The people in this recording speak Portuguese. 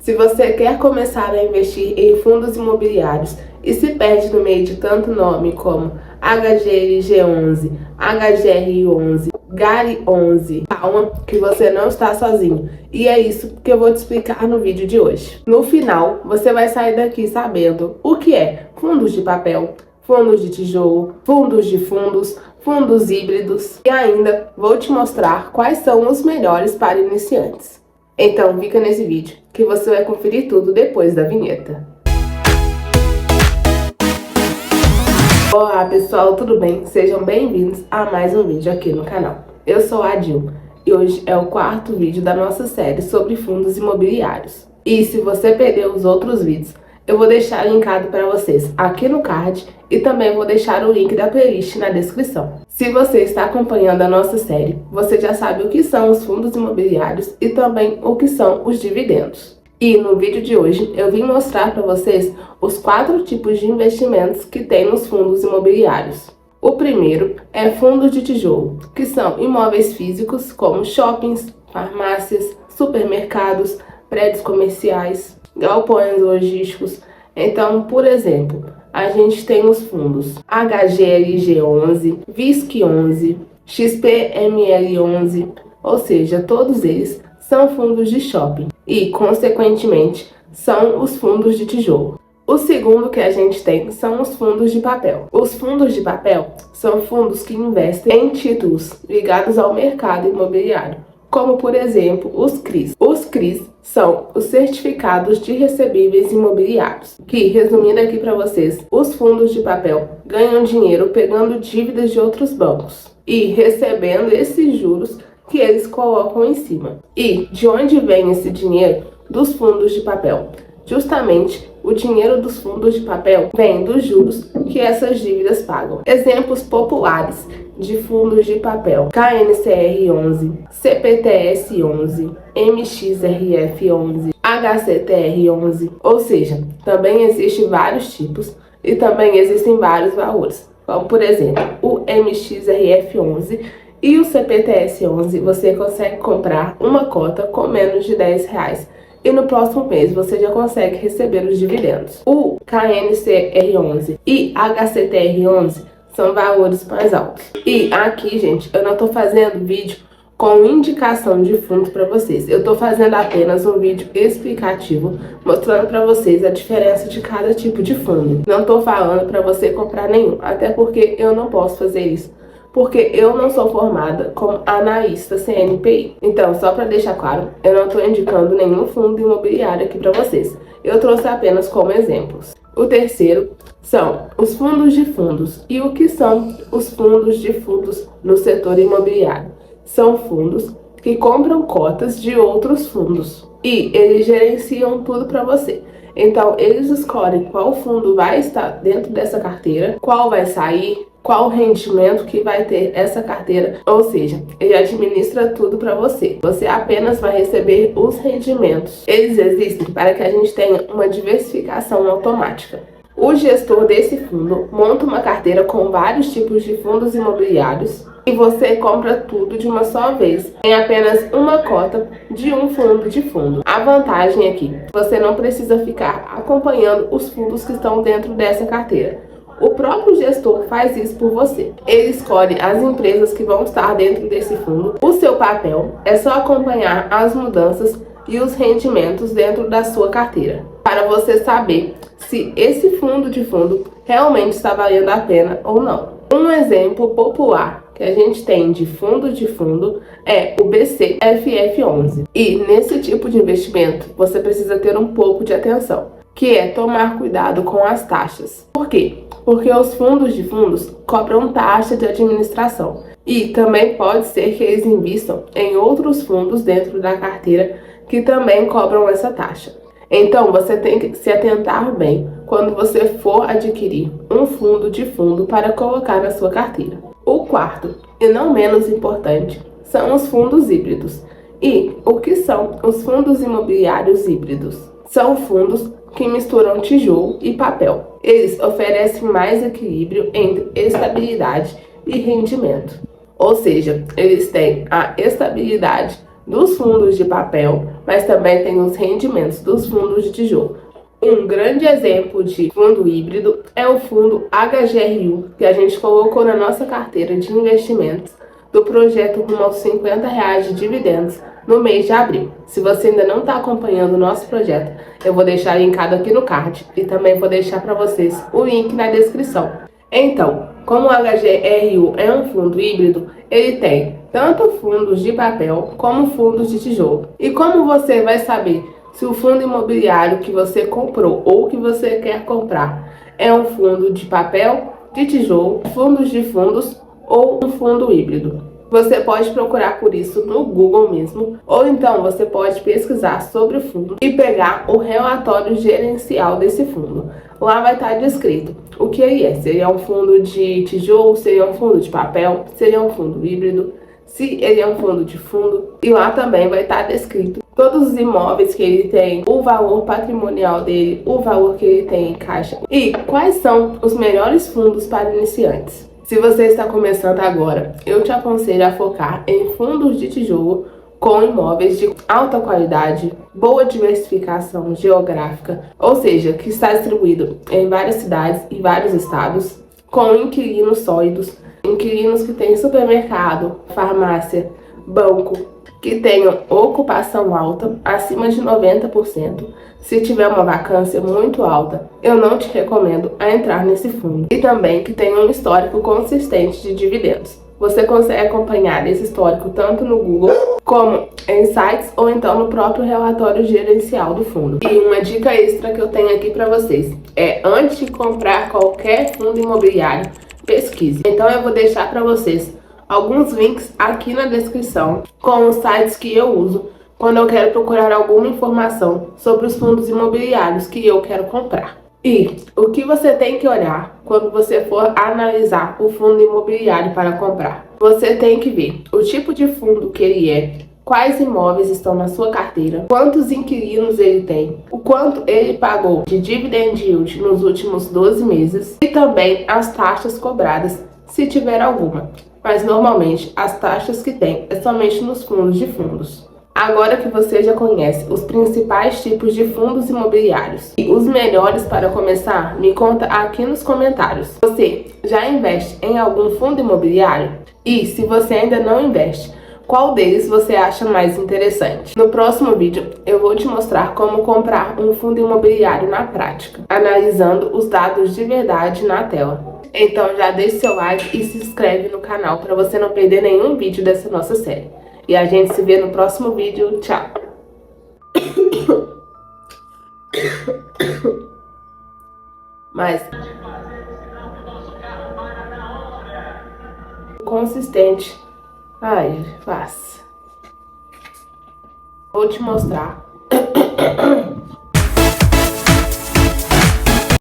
Se você quer começar a investir em fundos imobiliários e se perde no meio de tanto nome como HGLG11, HGR11, GARI11, calma que você não está sozinho. E é isso que eu vou te explicar no vídeo de hoje. No final, você vai sair daqui sabendo o que é fundos de papel, fundos de tijolo, fundos de fundos, fundos híbridos e ainda vou te mostrar quais são os melhores para iniciantes. Então fica nesse vídeo que você vai conferir tudo depois da vinheta. Olá pessoal, tudo bem? Sejam bem-vindos a mais um vídeo aqui no canal. Eu sou a Dil e hoje é o quarto vídeo da nossa série sobre fundos imobiliários. E se você perdeu os outros vídeos, eu vou deixar linkado para vocês aqui no card e também vou deixar o link da playlist na descrição. Se você está acompanhando a nossa série, você já sabe o que são os fundos imobiliários e também o que são os dividendos. E no vídeo de hoje eu vim mostrar para vocês os 4 tipos de investimentos que tem nos fundos imobiliários. O primeiro é fundos de tijolo, que são imóveis físicos como shoppings, farmácias, supermercados, prédios comerciais, galpões logísticos. Então, por exemplo, a gente tem os fundos HGLG11, VISC11, XPML11, ou seja, todos eles são fundos de shopping e, consequentemente, são os fundos de tijolo. O segundo que a gente tem são os fundos de papel. Os fundos de papel são fundos que investem em títulos ligados ao mercado imobiliário, como por exemplo os CRIs. Os CRIs são os certificados de recebíveis imobiliários, que, resumindo aqui para vocês, os fundos de papel ganham dinheiro pegando dívidas de outros bancos e recebendo esses juros que eles colocam em cima. E de onde vem esse dinheiro dos fundos de papel? Justamente, o dinheiro dos fundos de papel vem dos juros que essas dívidas pagam. Exemplos populares de fundos de papel: KNCR11, CPTS11, MXRF11, HCTR11. Ou seja, também existem vários tipos e também existem vários valores. Como por exemplo, o MXRF11 e o CPTS11 você consegue comprar uma cota com menos de R$10. E no próximo mês você já consegue receber os dividendos. O KNCR11 e HCTR11 são valores mais altos. E aqui, gente, eu não tô fazendo vídeo com indicação de fundo para vocês. Eu tô fazendo apenas um vídeo explicativo, mostrando para vocês a diferença de cada tipo de fundo. Não tô falando para você comprar nenhum, até porque eu não posso fazer isso, porque eu não sou formada como analista CNPI. Então, só para deixar claro, eu não estou indicando nenhum fundo imobiliário aqui para vocês. Eu trouxe apenas como exemplos. O terceiro são os fundos de fundos. E o que são os fundos de fundos no setor imobiliário? São fundos que compram cotas de outros fundos e eles gerenciam tudo para você. Então, eles escolhem qual fundo vai estar dentro dessa carteira, qual vai sair, qual rendimento que vai ter essa carteira, ou seja, ele administra tudo para você. Você apenas vai receber os rendimentos. Eles existem para que a gente tenha uma diversificação automática. O gestor desse fundo monta uma carteira com vários tipos de fundos imobiliários e você compra tudo de uma só vez, em apenas uma cota de um fundo de fundo. A vantagem aqui, você não precisa ficar acompanhando os fundos que estão dentro dessa carteira. O próprio gestor faz isso por você. Ele escolhe as empresas que vão estar dentro desse fundo. O seu papel é só acompanhar as mudanças e os rendimentos dentro da sua carteira, para você saber se esse fundo de fundo realmente está valendo a pena ou não. Um exemplo popular que a gente tem de fundo é o BCFF11. E nesse tipo de investimento, você precisa ter um pouco de atenção, que é tomar cuidado com as taxas. Por quê? Porque os fundos de fundos cobram taxa de administração. E também pode ser que eles invistam em outros fundos dentro da carteira que também cobram essa taxa. Então, você tem que se atentar bem quando você for adquirir um fundo de fundo para colocar na sua carteira. O quarto, e não menos importante, são os fundos híbridos. E o que são os fundos imobiliários híbridos? São fundos que misturam tijolo e papel. Eles oferecem mais equilíbrio entre estabilidade e rendimento. Ou seja, eles têm a estabilidade dos fundos de papel, mas também tem os rendimentos dos fundos de tijolo. Um grande exemplo de fundo híbrido é o fundo HGRU, que a gente colocou na nossa carteira de investimentos do projeto rumo aos R$50 de dividendos no mês de abril. Se você ainda não está acompanhando o nosso projeto, eu vou deixar linkado aqui no card e também vou deixar para vocês o link na descrição. Então, como o HGRU é um fundo híbrido, ele tem tanto fundos de papel como fundos de tijolo. E como você vai saber se o fundo imobiliário que você comprou ou que você quer comprar é um fundo de papel, de tijolo, fundos de fundos ou um fundo híbrido? Você pode procurar por isso no Google mesmo, ou então você pode pesquisar sobre o fundo e pegar o relatório gerencial desse fundo. Lá vai estar descrito o que ele é. Seria um fundo de tijolo, seria um fundo de papel, seria um fundo híbrido, se ele é um fundo de fundo. E lá também vai estar descrito todos os imóveis que ele tem, o valor patrimonial dele, o valor que ele tem em caixa e quais são os melhores fundos para iniciantes. Se você está começando agora, eu te aconselho a focar em fundos de tijolo com imóveis de alta qualidade, boa diversificação geográfica, ou seja, que está distribuído em várias cidades e vários estados, com inquilinos sólidos, inquilinos que têm supermercado, farmácia, banco, que tenham ocupação alta, acima de 90%. Se tiver uma vacância muito alta, eu não te recomendo a entrar nesse fundo. E também que tenha um histórico consistente de dividendos. Você consegue acompanhar esse histórico tanto no Google como em sites ou então no próprio relatório gerencial do fundo. E uma dica extra que eu tenho aqui para vocês é, antes de comprar qualquer fundo imobiliário, pesquise. Então eu vou deixar para vocês alguns links aqui na descrição com os sites que eu uso quando eu quero procurar alguma informação sobre os fundos imobiliários que eu quero comprar. E o que você tem que olhar quando você for analisar o fundo imobiliário para comprar? Você tem que ver o tipo de fundo que ele é, quais imóveis estão na sua carteira, quantos inquilinos ele tem, o quanto ele pagou de dividend yield nos últimos 12 meses e também as taxas cobradas, se tiver alguma. Mas normalmente as taxas que tem é somente nos fundos de fundos. Agora que você já conhece os principais tipos de fundos imobiliários e os melhores para começar, me conta aqui nos comentários. Você já investe em algum fundo imobiliário? E se você ainda não investe, qual deles você acha mais interessante? No próximo vídeo eu vou te mostrar como comprar um fundo imobiliário na prática, analisando os dados de verdade na tela. Então já deixe seu like e se inscreve no canal para você não perder nenhum vídeo dessa nossa série. E a gente se vê no próximo vídeo. Tchau! Mas consistente. Ai, fácil. Vou te mostrar.